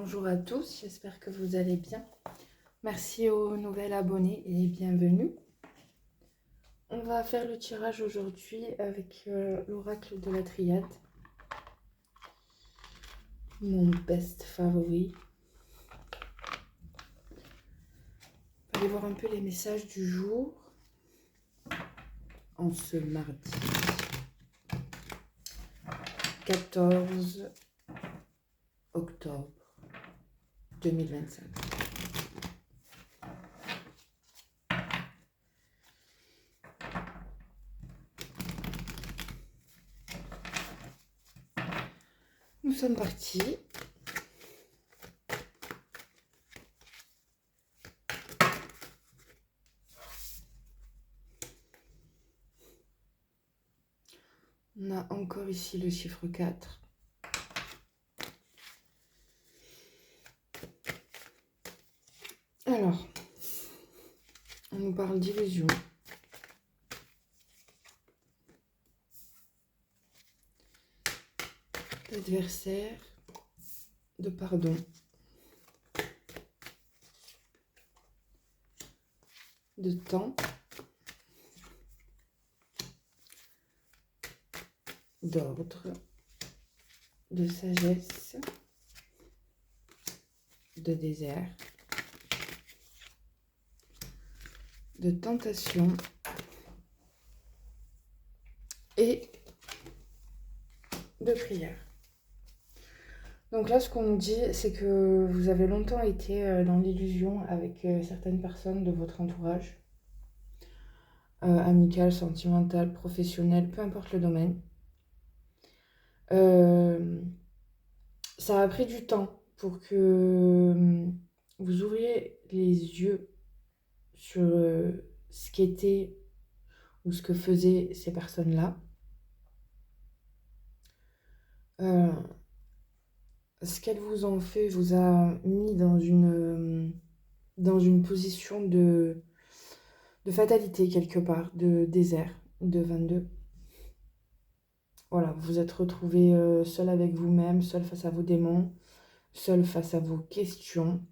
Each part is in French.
Bonjour à tous, j'espère que vous allez bien. Merci aux nouveaux abonnés et bienvenue. On va faire le tirage aujourd'hui avec l'oracle de la Triade. Mon best favori. On va aller voir un peu les messages du jour en ce mardi 14 octobre 2025. Nous sommes partis. On a encore ici le chiffre 4. Alors, on nous parle d'illusion. D'adversaire, de pardon. De temps. D'ordre. De sagesse. De désert. De tentation. Et de prière. Donc là, ce qu'on nous dit, c'est que vous avez longtemps été dans l'illusion avec certaines personnes de votre entourage, amical, sentimental, professionnel, peu importe le domaine. Ça a pris du temps pour que vous ouvriez les yeux sur ce qu'étaient ou ce que faisaient ces personnes-là. Ce qu'elles vous ont fait vous a mis dans une position de fatalité quelque part, de désert, de 22. Voilà, vous vous êtes retrouvé seul avec vous-même, seul face à vos démons, seul face à vos questions.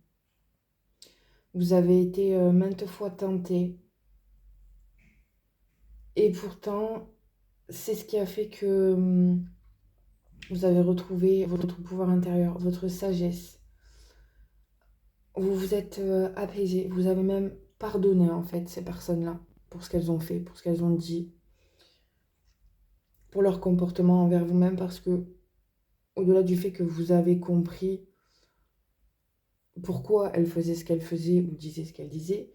Vous avez été maintes fois tenté. Et pourtant, c'est ce qui a fait que vous avez retrouvé votre pouvoir intérieur, votre sagesse. Vous vous êtes apaisé, vous avez même pardonné en fait ces personnes-là pour ce qu'elles ont fait, pour ce qu'elles ont dit, pour leur comportement envers vous-même, parce que au-delà du fait que vous avez compris pourquoi elles faisaient ce qu'elles faisaient ou disaient ce qu'elles disaient,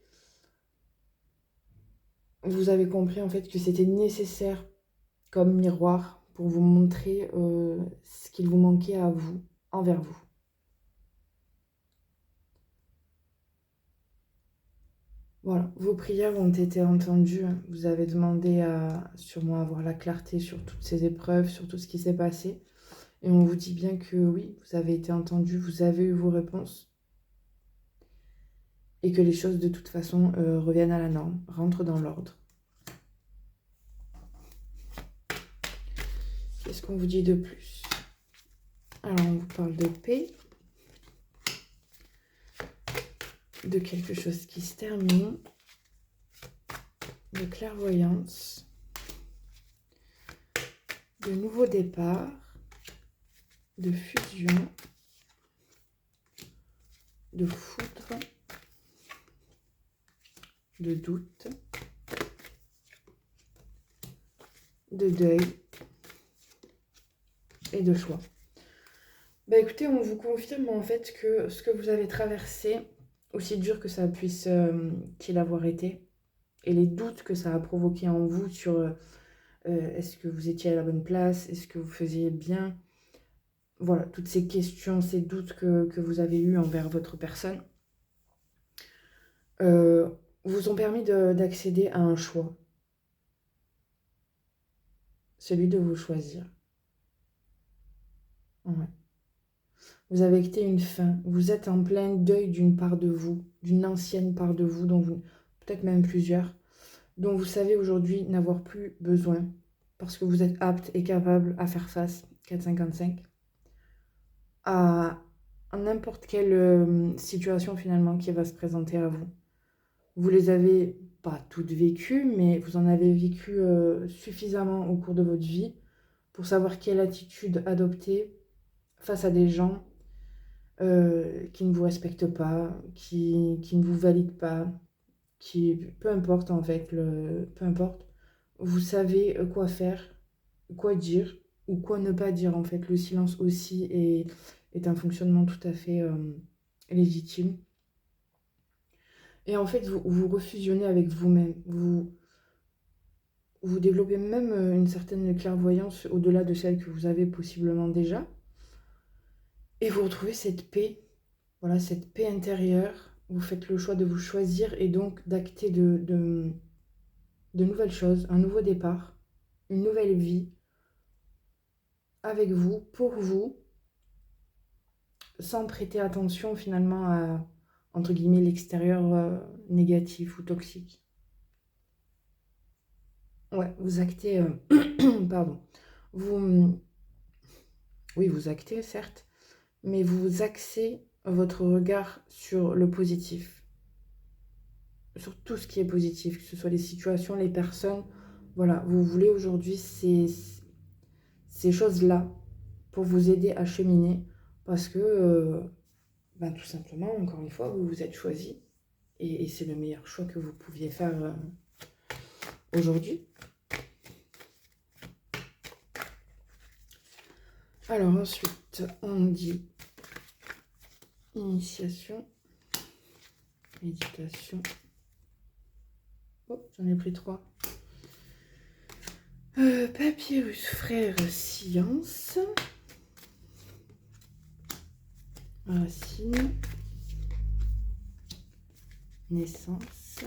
vous avez compris en fait que c'était nécessaire comme miroir pour vous montrer ce qu'il vous manquait à vous, envers vous. Voilà, vos prières ont été entendues. Vous avez demandé à sûrement avoir la clarté sur toutes ces épreuves, sur tout ce qui s'est passé. Et on vous dit bien que oui, vous avez été entendu, vous avez eu vos réponses. Et que les choses de toute façon reviennent à la norme, rentrent dans l'ordre. Qu'est-ce qu'on vous dit de plus? Alors on vous parle de paix, de quelque chose qui se termine, de clairvoyance, de nouveaux départs, de fusion, de foudre, de doute, de deuil et de choix. Bah écoutez, on vous confirme en fait que ce que vous avez traversé, aussi dur que ça puisse qu'il avoir été, et les doutes que ça a provoqué en vous sur est-ce que vous étiez à la bonne place, est-ce que vous faisiez bien, voilà, toutes ces questions, ces doutes que vous avez eus envers votre personne, vous ont permis d'accéder à un choix. Celui de vous choisir. Ouais. Vous avez été une fin. Vous êtes en plein deuil d'une part de vous, d'une ancienne part de vous, dont vous, peut-être même plusieurs, dont vous savez aujourd'hui n'avoir plus besoin, parce que vous êtes apte et capable à faire face, 4,55, à n'importe quelle situation finalement qui va se présenter à vous. Vous les avez pas toutes vécues, mais vous en avez vécu suffisamment au cours de votre vie pour savoir quelle attitude adopter face à des gens qui ne vous respectent pas, qui ne vous valident pas, peu importe en fait, peu importe, vous savez quoi faire, quoi dire ou quoi ne pas dire en fait. Le silence aussi est un fonctionnement tout à fait légitime. Et en fait, vous refusionnez avec vous-même. Vous développez même une certaine clairvoyance au-delà de celle que vous avez possiblement déjà. Et vous retrouvez cette paix, voilà, cette paix intérieure. Vous faites le choix de vous choisir et donc d'acter de nouvelles choses, un nouveau départ, une nouvelle vie avec vous, pour vous, sans prêter attention finalement à, entre guillemets, l'extérieur négatif ou toxique. Ouais, vous actez, pardon, vous, oui, vous actez certes, mais vous axez votre regard sur le positif, sur tout ce qui est positif, que ce soit les situations, les personnes. Voilà, vous voulez aujourd'hui ces choses-là pour vous aider à cheminer parce que, ben, tout simplement, encore une fois, vous vous êtes choisi et c'est le meilleur choix que vous pouviez faire aujourd'hui. Alors ensuite, on dit initiation, méditation. Oh, j'en ai pris 3. Papyrus frère science. Racine. Naissance.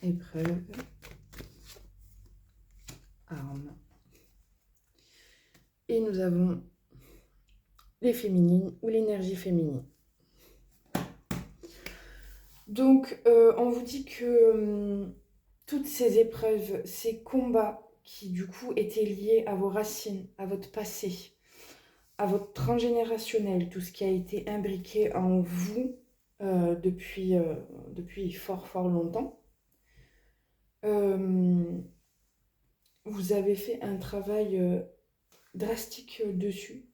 Épreuve. Arme. Et nous avons les féminines ou l'énergie féminine. Donc, on vous dit que toutes ces épreuves, ces combats qui du coup étaient liés à vos racines, à votre passé, à votre transgénérationnel, tout ce qui a été imbriqué en vous depuis fort fort longtemps, vous avez fait un travail drastique dessus.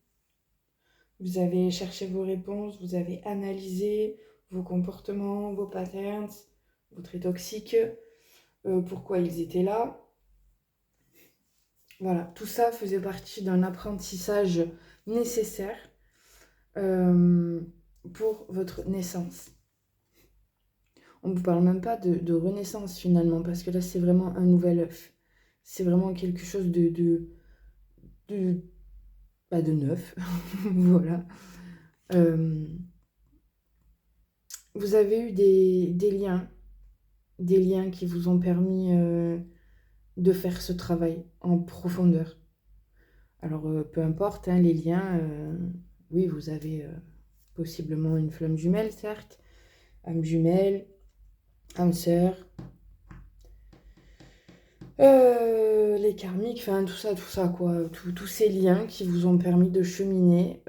Vous avez cherché vos réponses, vous avez analysé vos comportements, vos patterns, vos traits toxiques, pourquoi ils étaient là. Voilà, tout ça faisait partie d'un apprentissage nécessaire pour votre naissance. On ne vous parle même pas de renaissance finalement, parce que là c'est vraiment un nouvel œuf. C'est vraiment quelque chose de neuf. Voilà. Vous avez eu des liens qui vous ont permis de faire ce travail en profondeur. Alors, peu importe, hein, les liens, oui, vous avez possiblement une flamme jumelle, certes, âme jumelle, âme sœur, les karmiques, enfin tout ça, quoi. Tous ces liens qui vous ont permis de cheminer,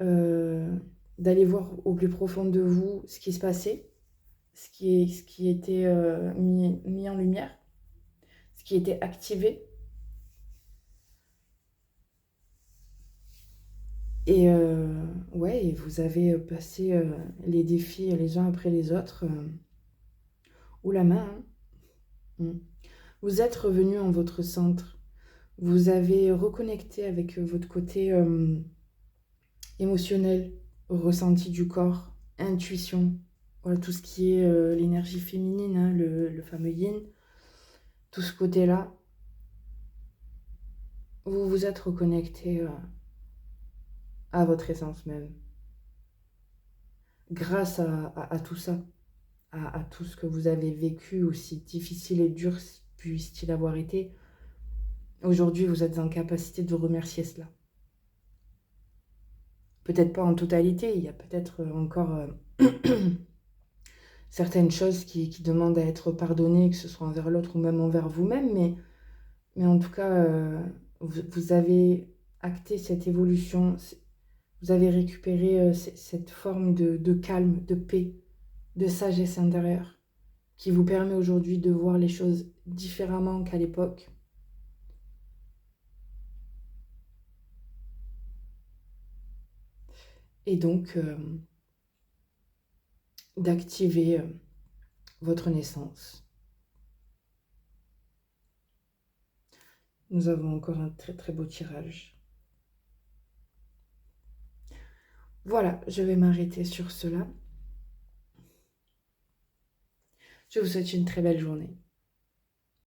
d'aller voir au plus profond de vous ce qui se passait, ce qui était mis en lumière, ce qui était activé. Et ouais, vous avez passé les défis les uns après les autres, ou la main, hein. Vous êtes revenu en votre centre. Vous avez reconnecté avec votre côté émotionnel, ressenti du corps, intuition. Voilà, tout ce qui est l'énergie féminine, hein, le fameux yin. Tout ce côté-là, vous vous êtes reconnecté à votre essence même. Grâce à tout ça, à tout ce que vous avez vécu, aussi difficile et dur puisse-t-il avoir été, aujourd'hui vous êtes en capacité de remercier cela. Peut-être pas en totalité, il y a peut-être encore certaines choses qui demandent à être pardonnées, que ce soit envers l'autre ou même envers vous-même, mais en tout cas, vous avez acté cette évolution, Vous avez récupéré cette forme de calme, de paix, de sagesse intérieure qui vous permet aujourd'hui de voir les choses différemment qu'à l'époque. Et donc, d'activer votre naissance. Nous avons encore un très très beau tirage. Voilà, je vais m'arrêter sur cela. Je vous souhaite une très belle journée.